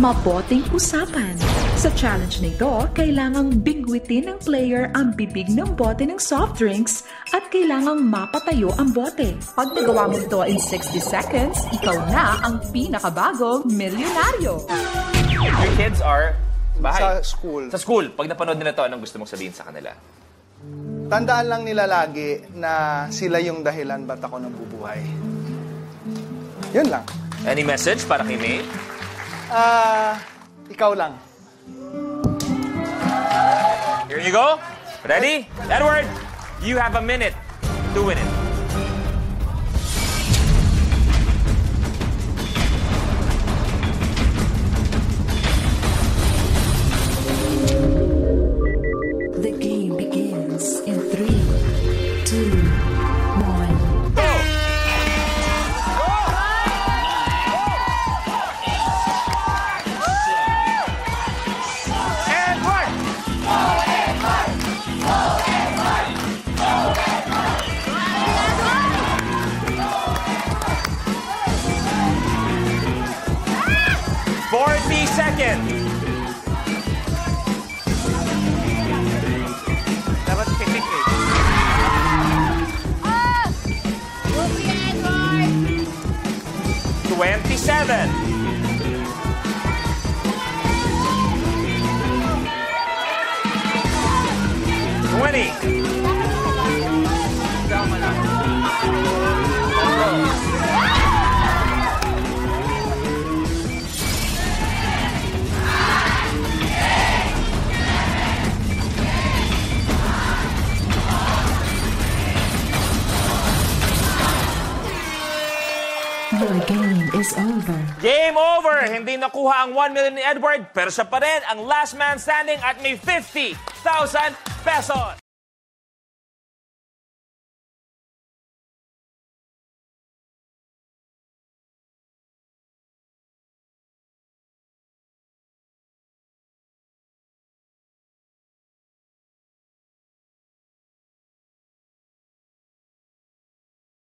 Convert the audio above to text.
Maboting usapan. Sa challenge na ito, kailangang bigwitin ng player ang bibig ng bote ng soft drinks at kailangang mapatayo ang bote. Pag nagawa mo ito in 60 seconds, ikaw na ang pinakabagong milyonaryo. Your kids are bahay? Sa school. Sa school. Pag napanood nila to, anong gusto mong sabihin sa kanila? Tandaan lang nila lagi na sila yung dahilan ba't ako nabubuhay. Yun lang. Any message para kay May? Ikaw lang. Here you go. Ready? Edward, you have a minute to win it. The game begins in 3, 2, 1. Go! Edward! 40 seconds. Dapat pitik eh. 27. 20. Your game is over. Game over! Hindi nakuha ang 1 million ni Edward, pero siya pa rin ang last man standing at may 50,000 pesos.